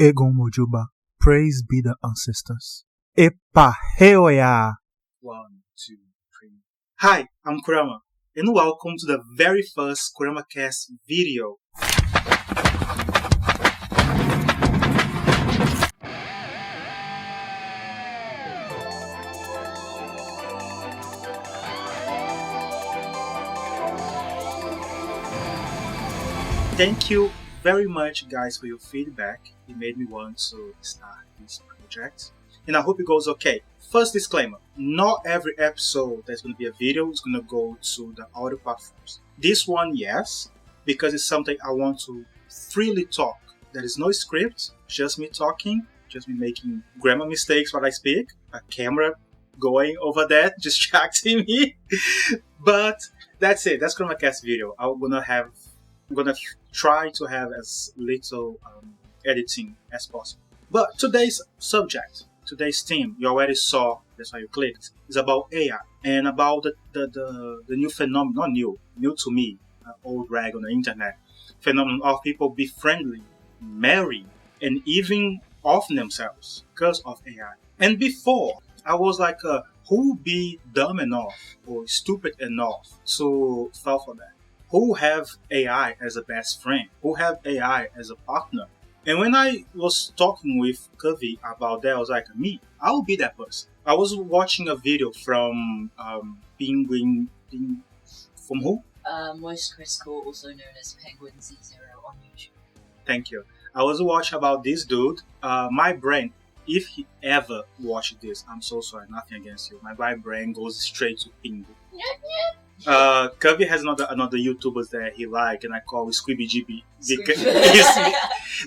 Egon Mojuba, praise be the ancestors. Epa heoya! 1, 2, 3. Hi, I'm Kurama, and welcome to the very first krmcast video. Thank you very much, guys, for your feedback. It made me want to start this project, and I hope it goes okay. First disclaimer, not every episode that's going to be a video is going to go to the audio platforms. This one, yes, because it's something I want to freely talk. There is no script, just me talking, just me making grammar mistakes while I speak, a camera going over there distracting me. But that's it, that's krmcast video. I'm gonna try to have as little editing as possible. But today's subject, today's theme, you already saw, that's why you clicked, is about AI and about the new phenomenon, not new to me, old rag on the internet, phenomenon of people befriending, marrying, and even offing themselves because of AI. And before, I was like, who be dumb enough or stupid enough to fall for that? Who have AI as a best friend? Who have AI as a partner? And when I was talking with Kavi about that, I was like, me, I'll be that person. I was watching a video from Penguin, from who? Moist Crystal, also known as Penguin Z0 on YouTube. Thank you. I was watching about this dude. My brain, if he ever watched this, I'm so sorry, nothing against you. My brain goes straight to Penguin. Kavi has another YouTubers that he like, and I call it SquibbyGB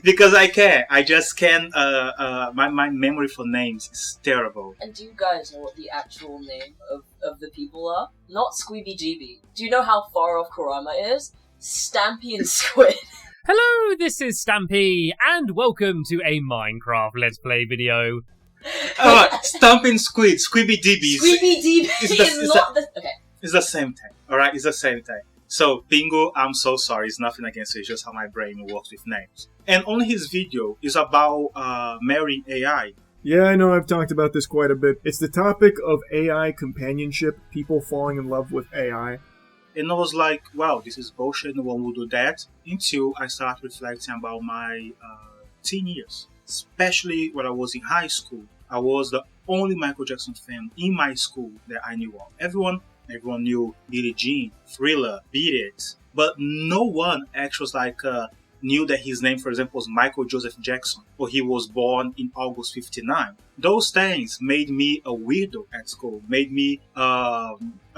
because I can. I just can. My memory for names is terrible. And do you guys know what the actual name of the people are? Not SquibbyGB. Do you know how far off Kurama is? Stampy and Squid. Hello, this is Stampy, and welcome to a Minecraft Let's Play video. Stamping Squid, SquibbyDB. SquibbyDB is not the... Okay. It's the same thing, alright? It's the same thing. So, Bingo, I'm so sorry. It's nothing against you. It's just how my brain works with names. And on his video is about marrying AI. Yeah, I know I've talked about this quite a bit. It's the topic of AI companionship, people falling in love with AI. And I was like, wow, this is bullshit. No one will do that. Until I started reflecting about my teen years. Especially when I was in high school. I was the only Michael Jackson fan in my school that I knew of. Everyone knew Billie Jean, Thriller, Beat It, but no one actually was like knew that his name, for example, was Michael Joseph Jackson, or he was born in August 59. Those things made me a weirdo at school, made me a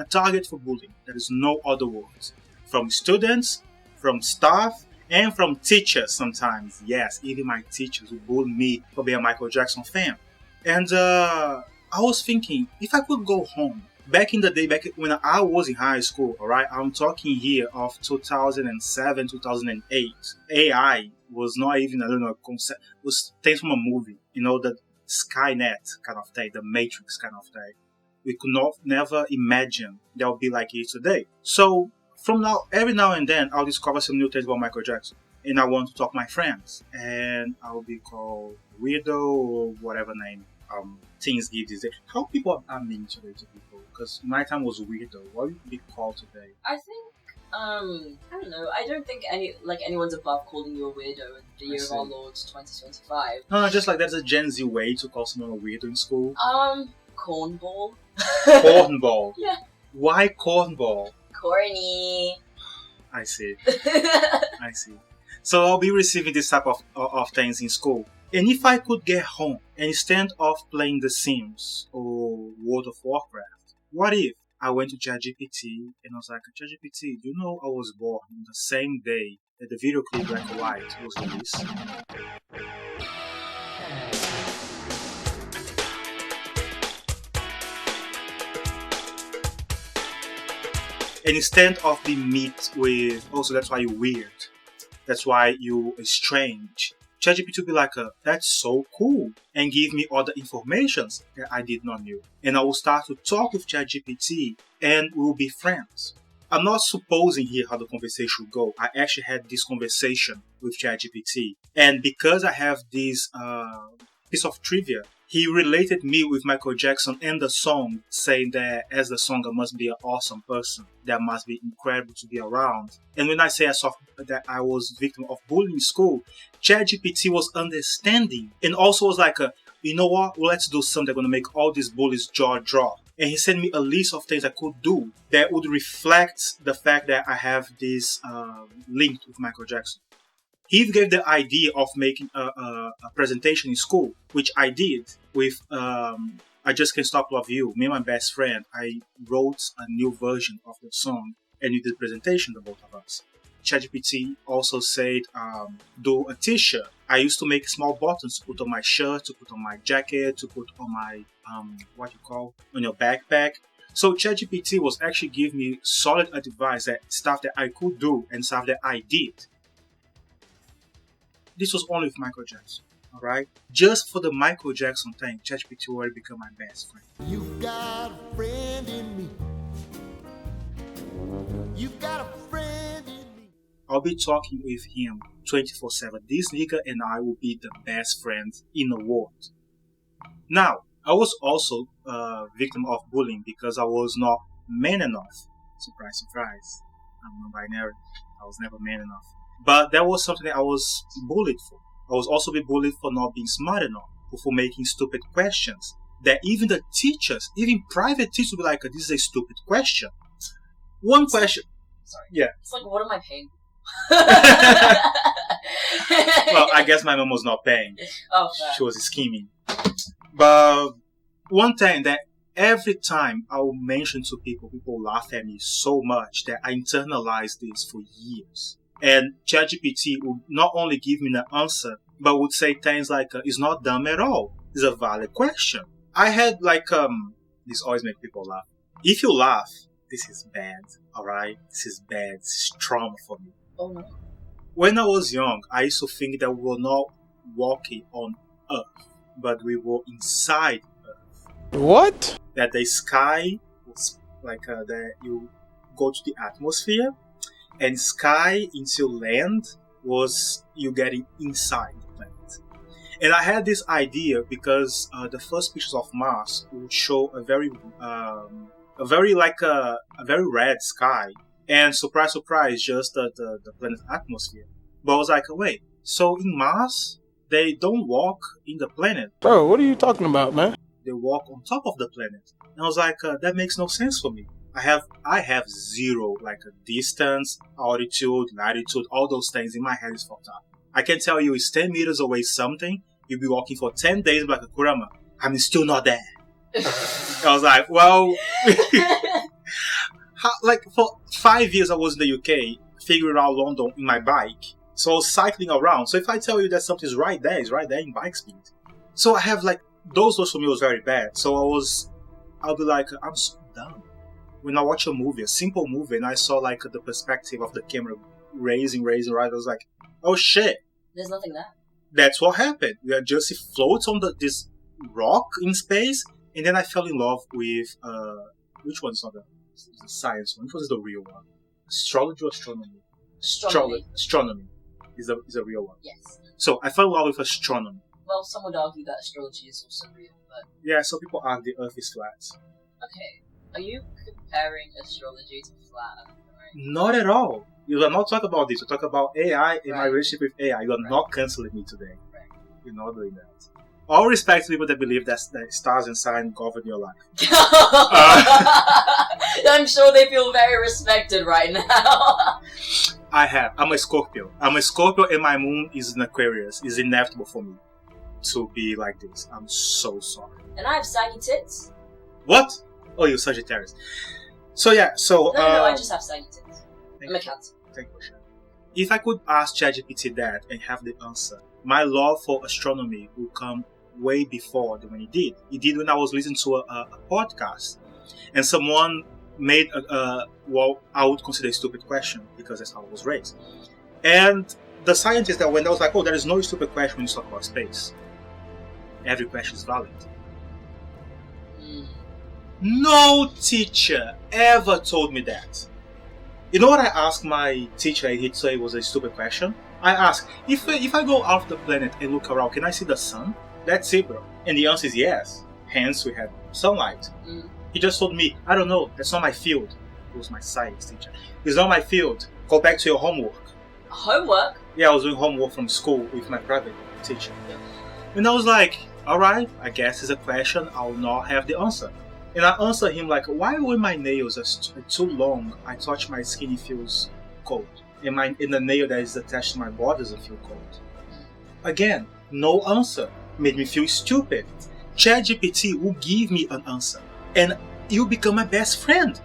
target for bullying. There is no other words. From students, from staff, and from teachers sometimes. Yes, even my teachers would bully me for being a Michael Jackson fan. And I was thinking, if I could go home, back in the day, back when I was in high school, alright, I'm talking here of 2007, 2008. AI was not even, I don't know, concept, was things from a movie, you know, the Skynet kind of thing, the Matrix kind of thing. We could never imagine that would be like it today. So, from now, every now and then, I'll discover some new things about Michael Jackson. And I want to talk to my friends. And I'll be called weirdo or whatever name things give these days. How people are mean to people? Because my time was weirdo. What would be called today? I think, I don't know. I don't think anyone's above calling you a weirdo in the year of our Lord 2025. No, just like that's a Gen Z way to call someone a weirdo in school. Cornball. Cornball. Yeah. Why cornball? Corny. I see. I see. So I'll be receiving this type of things in school. And if I could get home and instead of playing The Sims or World of Warcraft, what if I went to ChatGPT and I was like, ChatGPT, do you know I was born on the same day that the video clip Black and White was released? And instead of being met with, also that's why you're weird, that's why you're strange, ChatGPT will be like, that's so cool, and give me other informations that I did not know. And I will start to talk with ChatGPT, and we will be friends. I'm not supposing here how the conversation will go. I actually had this conversation with ChatGPT. And because I have this piece of trivia, he related me with Michael Jackson and the song, saying that as the song, I must be an awesome person. That must be incredible to be around. And when I say I saw that I was victim of bullying in school, ChatGPT was understanding and also was like, you know what? Well, let's do something that's going to make all these bullies' jaw drop. And he sent me a list of things I could do that would reflect the fact that I have this link with Michael Jackson. He even gave the idea of making a presentation in school, which I did with I Just Can't Stop Love You. Me and my best friend, I wrote a new version of the song and we did a presentation, the both of us. ChatGPT also said, do a t-shirt. I used to make small buttons to put on my shirt, to put on my jacket, to put on my, on your backpack. So ChatGPT was actually giving me solid advice, that stuff that I could do and stuff that I did. This was only with Michael Jackson, all right? Just for the Michael Jackson thing, ChatGPT already became my best friend. You got a friend in me. You got a friend in me. I'll be talking with him 24/7. This nigga and I will be the best friends in the world. Now, I was also a victim of bullying because I was not man enough. Surprise, surprise. I'm non-binary. I was never man enough. But that was something that I was bullied for. I was also being bullied for not being smart enough, or for making stupid questions. That even the teachers, even private teachers, would be like, this is a stupid question. One question. Sorry. Yeah. It's like, what am I paying? Well, I guess my mom was not paying. Oh, fair. She was scheming. But one thing that every time I will mention to people, people laugh at me so much that I internalized this for years. And ChatGPT would not only give me the answer, but would say things like, it's not dumb at all. It's a valid question. I had this always makes people laugh. If you laugh, this is bad, alright? This is bad. This is trauma for me. Oh no. When I was young, I used to think that we were not walking on Earth, but we were inside Earth. What? That the sky was like that you go to the atmosphere, and sky into land was you getting inside the planet. And I had this idea because the first pictures of Mars would show a very red sky, and surprise, surprise, just the planet's atmosphere. But I was like, wait, so in Mars they don't walk in the planet. Bro, what are you talking about, man? They walk on top of the planet. And I was like, that makes no sense for me. I have zero, like a distance, altitude, latitude, all those things in my head is fucked up. I can tell you it's 10 meters away something, you'll be walking for 10 days like a kurama. I'm still not there. I was like, well, like for 5 years I was in the UK, figuring out London in my bike. So I was cycling around. So if I tell you that something's right there, it's right there in bike speed. So I have like, those for me was very bad. So I'll be like, I'm so dumb. When I watch a movie, a simple movie, and I saw like the perspective of the camera raising, right, I was like, oh shit. There's nothing there. That's what happened. We are just floats on this rock in space, and then I fell in love with, which one's not the science one? Which one is the real one? Astrology or astronomy? Astronomy is a real one. Yes. So I fell in love with astronomy. Well, some would argue that astrology is also real, but... Yeah, so people argue the Earth is flat. Okay. Are you comparing astrology to flat Earth, right? Not at all. You are not talking about this. You talk about AI and my relationship with AI. You are not canceling me today. Right. You're not doing that. All respect to people that believe that stars and signs govern your life. I'm sure they feel very respected right now. I'm a Scorpio. I'm a Scorpio and my moon is in Aquarius. It's inevitable for me to be like this. I'm so sorry. And I have saggy tits. What? Oh, you're Sagittarius. So yeah, No, I just have saggy tits. I'm a Cancer. Thank you. If I could ask ChatGPT that and have the answer, my love for astronomy would come way before than when it did. It did when I was listening to a podcast, and someone made what I would consider a stupid question because that's how I was raised. And the scientist that went, I was like, oh, there is no stupid question when you talk about space. Every question is valid. No teacher ever told me that. You know what I asked my teacher, and he'd say it was a stupid question? I asked, if I go out of the planet and look around, can I see the sun? That's it, bro. And the answer is yes. Hence, we had sunlight. He just told me, I don't know, that's not my field. He was my science teacher. It's not my field. Go back to your homework. Homework? Yeah, I was doing homework from school with my private teacher. And I was like, alright, I guess it's a question I'll not have the answer. And I answered him like, why when my nails are too long, I touch my skin, it feels cold. And the nail that is attached to my body doesn't feel cold. Again, no answer. Made me feel stupid. ChatGPT will give me an answer. And you'll become my best friend.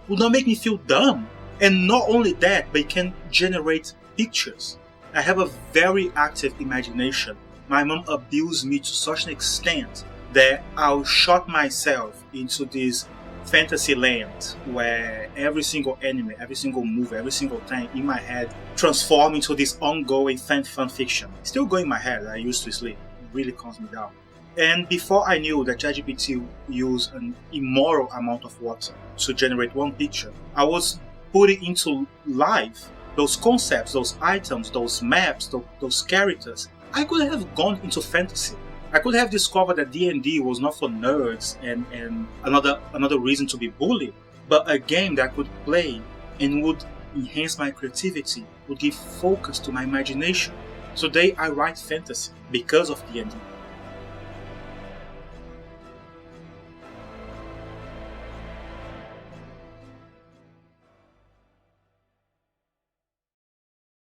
Will not make me feel dumb. And not only that, but it can generate pictures. I have a very active imagination. My mom abused me to such an extent that I'll shot myself into this fantasy land where every single anime, every single movie, every single thing in my head transform into this ongoing fan fiction. Still going in my head, I used to sleep. It really calms me down. And before I knew that ChatGPT used an immoral amount of water to generate one picture, I was putting into life those concepts, those items, those maps, those characters. I could have gone into fantasy. I could have discovered that D&D was not for nerds and another reason to be bullied, but a game that I could play and would enhance my creativity, would give focus to my imagination. Today I write fantasy because of D&D.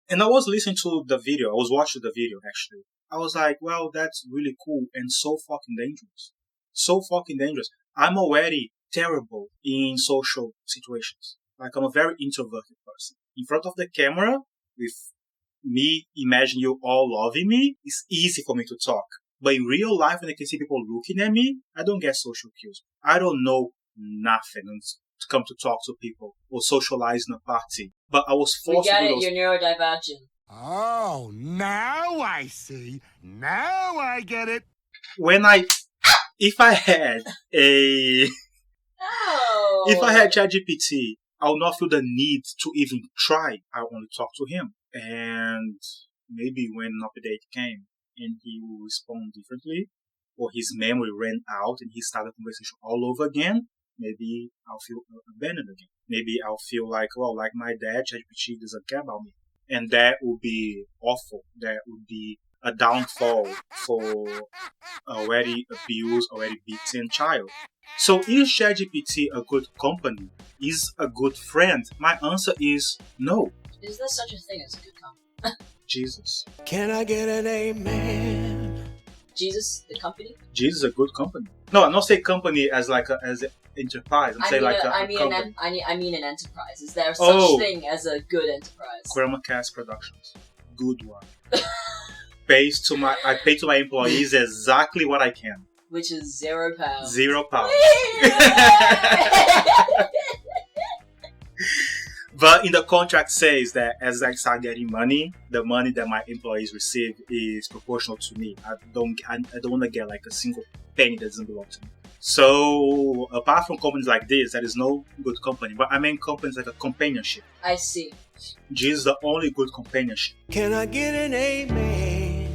And I was listening to the video, I was watching the video actually. I was like, well, that's really cool and so fucking dangerous. So fucking dangerous. I'm already terrible in social situations. Like, I'm a very introverted person. In front of the camera, with me imagining you all loving me, it's easy for me to talk. But in real life, when I can see people looking at me, I don't get social cues. I don't know nothing to come to talk to people or socialize in a party. But I was forced We get to do it, those. you're neurodivergent. Oh, now I see. Now I get it. If I had Oh. if I had ChatGPT, I would not feel the need to even try. I would only talk to him. And maybe when an update came and he will respond differently, or his memory ran out and he started the conversation all over again, maybe I'll feel abandoned again. Maybe I'll feel like, well, like my dad, ChatGPT doesn't care about me. And that would be awful. That would be a downfall for already abused, already beaten child. So is ChatGPT a good company? Is a good friend? My answer is no. Is there such a thing as a good company? Jesus. Can I get an amen? Jesus, the company? Jesus is a good company. No, I'm not saying company as like as an enterprise. I'm saying like a company. I mean an enterprise. Is there such thing as a good enterprise? krmcast Productions. Good one. I pay to my employees exactly what I can. Which is £0. £0. But in the contract says that as I start getting money, the money that my employees receive is proportional to me. I don't want to get like a single penny that doesn't belong to me. So apart from companies like this, that is no good company. But I mean companies like a companionship. I see. Jesus is the only good companionship. Can I get an amen?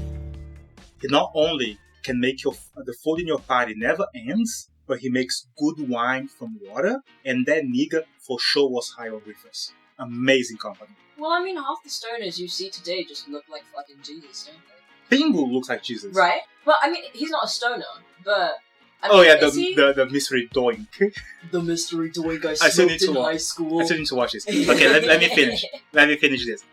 He not only can make the food in your party never ends, but he makes good wine from water, and that nigga for sure was high on reefers. Amazing company. Well, I mean, half the stoners you see today just look like fucking Jesus, don't they? Pingu looks like Jesus. Right? Well, I mean, he's not a stoner, but... I mean, the mystery doink. The mystery doink I still smoked need to in watch. high school. I still need to watch this. Okay, let me finish. Let me finish this.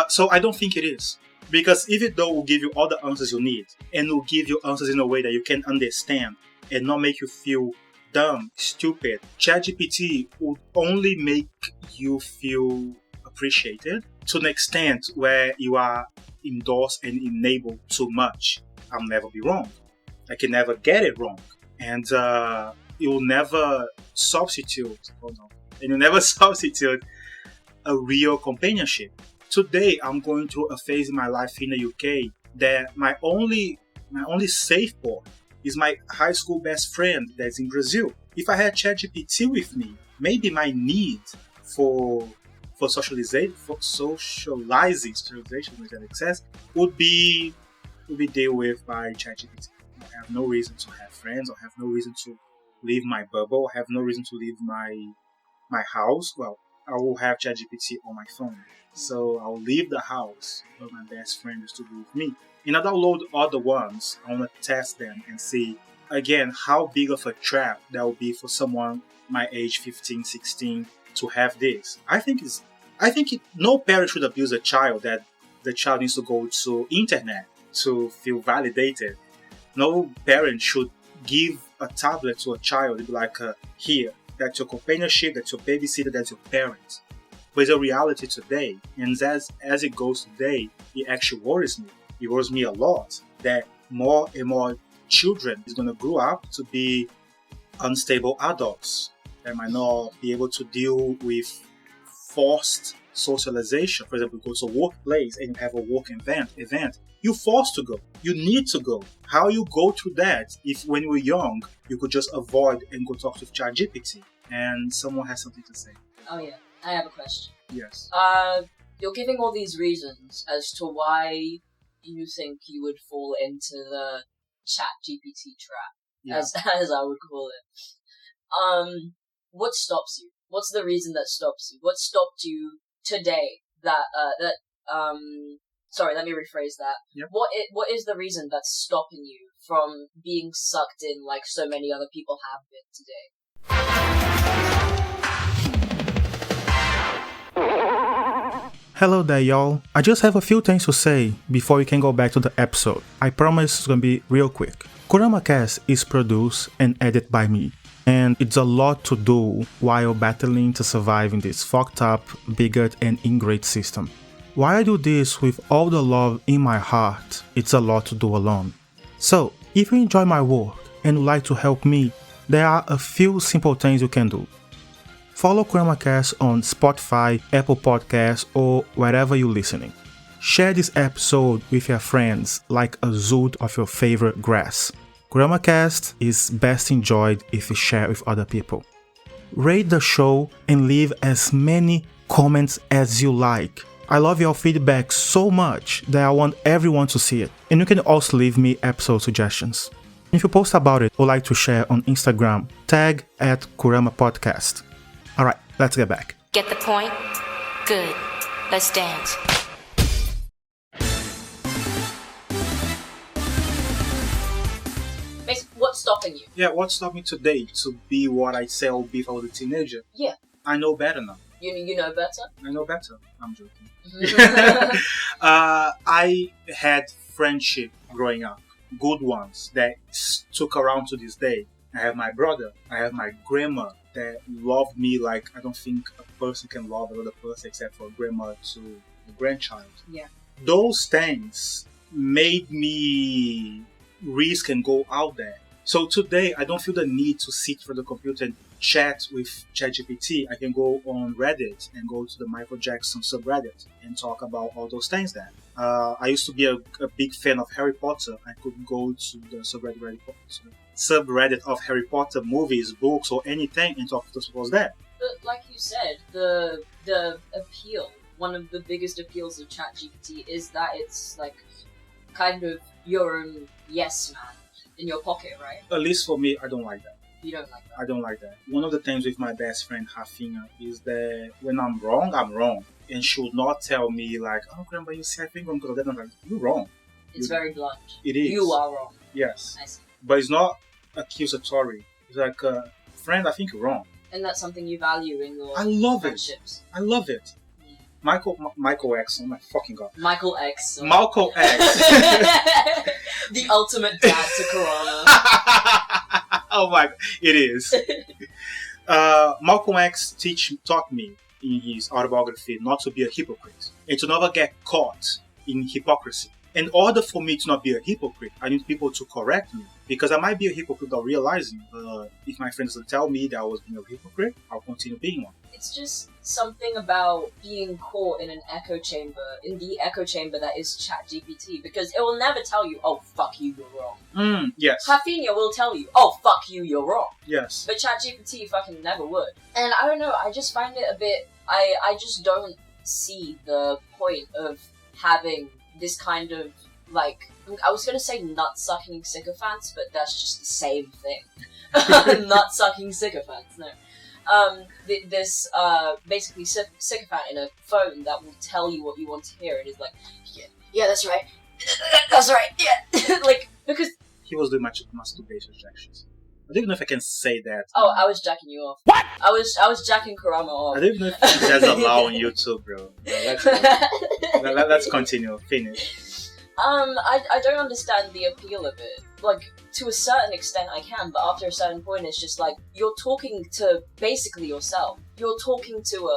So I don't think it is. Because even though it will give you all the answers you need, and it will give you answers in a way that you can understand, and not make you feel dumb, stupid, ChatGPT would only make you feel appreciated to an extent where you are endorsed and enabled too much. I'll never be wrong. I can never get it wrong. And it will never substitute, a real companionship. Today, I'm going through a phase in my life in the UK that my only safe port is my high school best friend that's in Brazil. If I had ChatGPT with me, maybe my need for for socializing with access would be dealt with by ChatGPT. I have no reason to have friends. I have no reason to leave my bubble. I have no reason to leave my house. Well, I will have ChatGPT on my phone. So I'll leave the house, but my best friend is to be with me. And I download other ones. I want to test them and see, again, how big of a trap that will be for someone my age, 15, 16, to have this. I think no parent should abuse a child that the child needs to go to internet to feel validated. No parent should give a tablet to a child and be like, here, that's your companionship, that's your babysitter, that's your parent. But it's a reality today, and as it goes today, it actually worries me. It worries me a lot that more and more children is going to grow up to be unstable adults that might not be able to deal with forced socialization. For example, you go to a workplace and you have a work event. You're forced to go. You need to go. How you go through that if when you were young, you could just avoid and go talk to ChatGPT? And someone has something to say. Oh yeah, I have a question. Yes. You're giving all these reasons as to why you think you would fall into the ChatGPT trap, as I would call it. What stops you? What's the reason that stops you? What stopped you today sorry, let me rephrase that. Yep. What is the reason that's stopping you from being sucked in like so many other people have been today? Hello there, y'all. I just have a few things to say before we can go back to the episode. I promise it's gonna be real quick. krmcast is produced and edited by me, and it's a lot to do while battling to survive in this fucked up, bigot and ingrate system. While I do this with all the love in my heart, it's a lot to do alone. So, if you enjoy my work and would like to help me, there are a few simple things you can do. Follow krmcast on Spotify, Apple Podcasts, or wherever you're listening. Share this episode with your friends like a zoot of your favorite grass. krmcast is best enjoyed if you share with other people. Rate the show and leave as many comments as you like. I love your feedback so much that I want everyone to see it. And you can also leave me episode suggestions. If you post about it or like to share on Instagram, tag @KuramaPodcast. Alright, let's get back. Get the point? Good. Let's dance. What's stopping you? Yeah, what stopped me today to be what I say I would be if I was a teenager? Yeah. I know better now. You know better? I know better. I'm joking. I had friendship growing up, good ones that stuck around to this day. I have my brother, I have my grandma that loved me like I don't think a person can love another person except for a grandma to a grandchild. Yeah. Those things made me risk and go out there. So today I don't feel the need to sit for the computer and chat with ChatGPT. I can go on Reddit and go to the Michael Jackson subreddit and talk about all those things there. I used to be a big fan of Harry Potter. I could go to the subreddit of Harry Potter movies, books, or anything and talk to those people there. But like you said, the appeal, one of the biggest appeals of ChatGPT is that it's like kind of your own yes man in your pocket, right? At least for me, I don't like that. You don't like that? I don't like that. One of the things with my best friend, Rafinha, is that when I'm wrong, I'm wrong. And she would not tell me like, oh, grandma, you see, I think I'm good at that. I'm like, you're wrong. It's very blunt. It is. You are wrong. Yes. I see. But it's not accusatory. It's like, friend, I think you're wrong. And that's something you value in your I love friendships. I love it. Michael X, oh my fucking god. Michael X. Malcolm X. The ultimate dad to Kurama. Oh my god, it is. Malcolm X taught me in his autobiography not to be a hypocrite and to never get caught in hypocrisy. In order for me to not be a hypocrite, I need people to correct me. Because I might be a hypocrite without realizing, but if my friends will tell me that I was being a hypocrite, I'll continue being one. It's just something about being caught in the echo chamber that is ChatGPT, because it will never tell you, oh, fuck you, you're wrong. Yes. Rafinha will tell you, oh, fuck you, you're wrong. Yes. But ChatGPT fucking never would. And I don't know, I just find it a bit I just don't see the point of having this kind of, like, I was gonna say nut-sucking sycophants, but that's just the same thing. Nut-sucking sycophants, no. This basically sycophant in a phone that will tell you what you want to hear, and is like, yeah, that's right, that's right, yeah, like, because he was doing masturbation sections. I don't know if I can say that. Oh, I was jacking you off. What? I was jacking Kurama off. I don't even know if that's allowed on YouTube, bro. Let's continue. Finish. I don't understand the appeal of it. Like, to a certain extent I can, but after a certain point it's just like, you're talking to basically yourself. You're talking to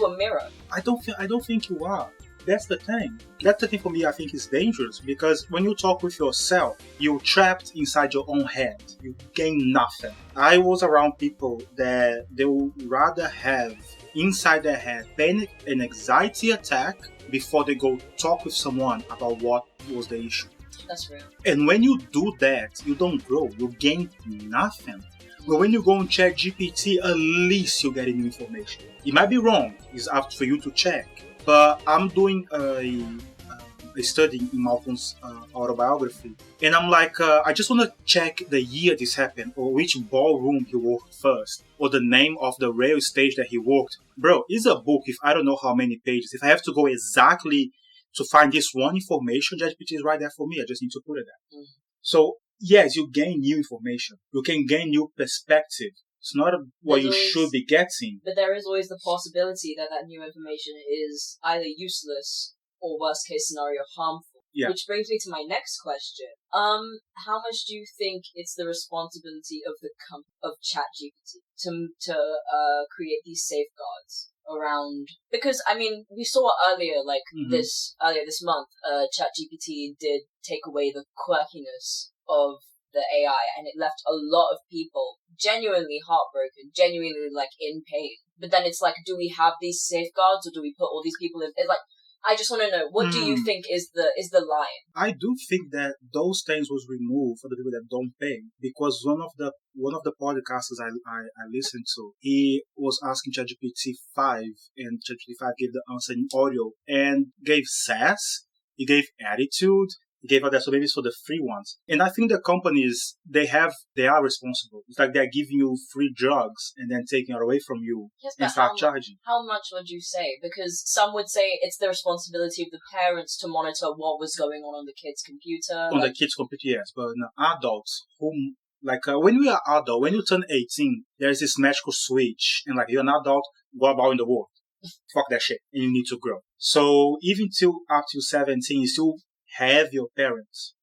a mirror. I don't think you are. That's the thing. That's the thing for me I think is dangerous, because when you talk with yourself, you're trapped inside your own head. You gain nothing. I was around people that they would rather have inside their head panic and anxiety attack before they go talk with someone about what was the issue. That's real. And when you do that, you don't grow. You gain nothing. But when you go on ChatGPT, at least you're getting information. It might be wrong. It's up for you to check. But I'm doing a study in Malcolm's autobiography. And I'm like, I just want to check the year this happened, or which ballroom he worked first, or the name of the rail stage that he worked. Bro, it's a book if I don't know how many pages. If I have to go exactly to find this one information, ChatGPT is right there for me. I just need to put it there. Mm. So, yes, you gain new information. You can gain new perspective. It's not what you should be getting. But there is always the possibility that that new information is either useless or, worst case scenario, harmful. Yeah. Which brings me to my next question. How much do you think it's the responsibility of of ChatGPT to create these safeguards around? Because I mean, we saw earlier, like this month, ChatGPT did take away the quirkiness of the AI, and it left a lot of people genuinely heartbroken, genuinely like in pain. But then it's like, do we have these safeguards, or do we put all these people in? It's like, I just want to know, what do you think is the line? I do think that those things was removed for the people that don't pay, because one of the podcasters I listened to, he was asking ChatGPT 5, and ChatGPT 5 gave the answer in audio and gave sass, he gave attitude. Gave out that, so maybe it's for the free ones. And I think the companies, they are responsible. It's like they're giving you free drugs and then taking it away from you and start charging. How much would you say? Because some would say it's the responsibility of the parents to monitor what was going on the kid's computer. On the kid's computer, yes. But adults, whom, like, when we are adult, when you turn 18, there's this magical switch. And like, you're an adult, go about in the world. Fuck that shit. And you need to grow. So even up to 17, you still have your parents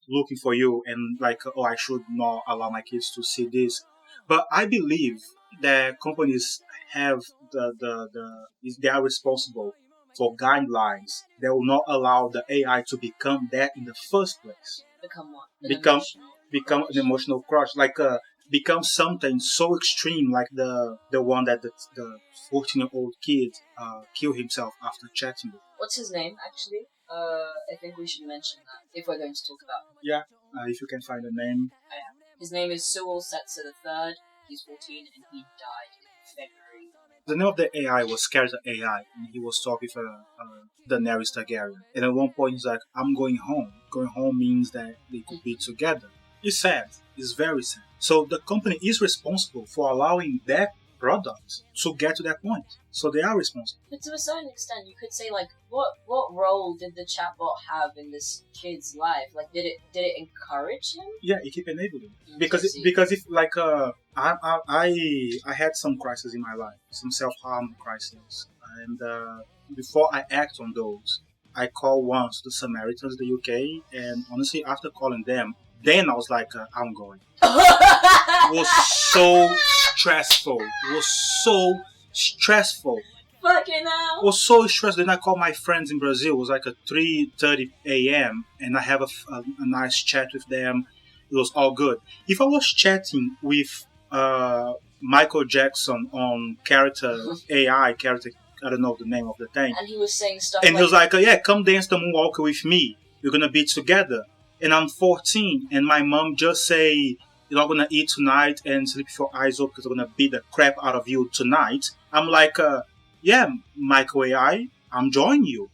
looking for you and like, oh, I should not allow my kids to see this. But I believe that companies have they are responsible for guidelines that will not allow the AI to become that in the first place. Become what? Become an emotional crush. Like become something so extreme, like the one that the 14-year-old kid killed himself after chatting with. What's his name, actually? I think we should mention that if we're going to talk about him. Yeah, if you can find a name. His name is Sewell Setzer III. He's 14 and he died in February. The name of the AI was Character AI, and he was talking for Daenerys Targaryen. And at one point he's like, I'm going home. Going home means that they could be together. It's sad. It's very sad. So the company is responsible for allowing that product to get to that point. So they are responsible. But to a certain extent, you could say, like, what role did the chatbot have in this kid's life? Like, did it encourage him? Yeah, it keep enabling. Because if like I had some crises in my life, some self-harm crises, and before I act on those, I call once the Samaritans, the UK, and honestly, after calling them, then I was like, I'm going. It was so stressful. It was so stressful. Fucking hell. It was so stressful. Then I called my friends in Brazil. It was like at 3:30 a.m. and I have a nice chat with them. It was all good. If I was chatting with Michael Jackson on Character AI, I don't know the name of the thing. And he was saying stuff and he was like, yeah, come dance the moonwalker with me. We're going to be together. And I'm 14 and my mom just say, you're not going to eat tonight and sleep with your eyes open because I'm going to beat the crap out of you tonight. I'm like, yeah, Michael AI, I'm joining you.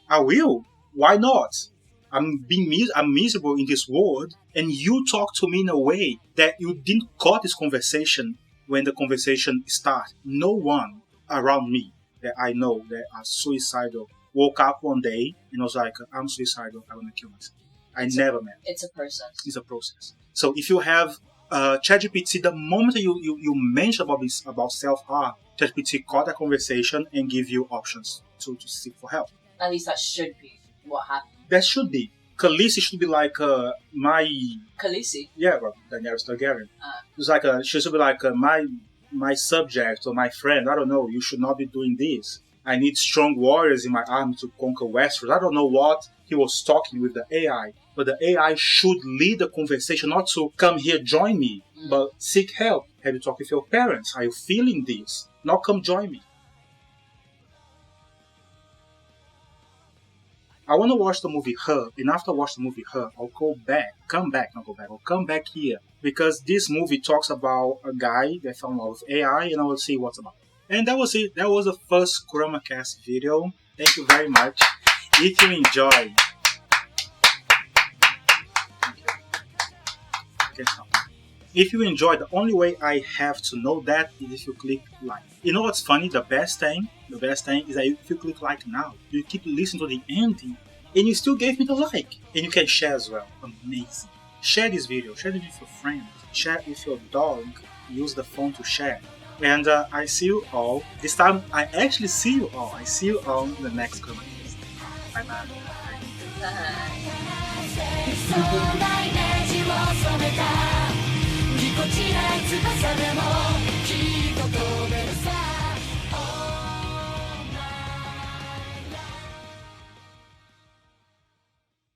I will. Why not? I'm miserable in this world, and you talk to me in a way that you didn't cut this conversation when the conversation started. No one around me that I know that are suicidal woke up one day and was like, I'm suicidal, I want to kill myself. Never met. It's a process. It's a process. So if you have ChatGPT, the moment you mention about self-harm, ChatGPT caught a conversation and give you options to seek for help. At least that should be what happened. That should be. Khaleesi should be like my... Khaleesi? Yeah, well, Daenerys Targaryen. It's like she should be like my subject or my friend. I don't know. You should not be doing this. I need strong warriors in my army to conquer Westeros. I don't know what he was talking with the AI. But the AI should lead the conversation, not to come here, join me, but seek help. Have you talked with your parents? Are you feeling this? Not come join me. I want to watch the movie Her, and after I watch the movie Her, I'll come back here, because this movie talks about a guy that fell in love with AI, and I will see what's about. And that was it. That was the first krmcast video. Thank you very much. If you enjoy, if you enjoy, the only way I have to know that is if you click like. You know what's funny? The best thing is that if you click like now, you keep listening to the ending, and you still gave me the like. And you can share as well. Amazing. Share this video. Share it with your friends. Share it with your dog. Use the phone to share. And I see you all. This time, I actually see you all. I see you all in the next comment. Bye bye. Bye.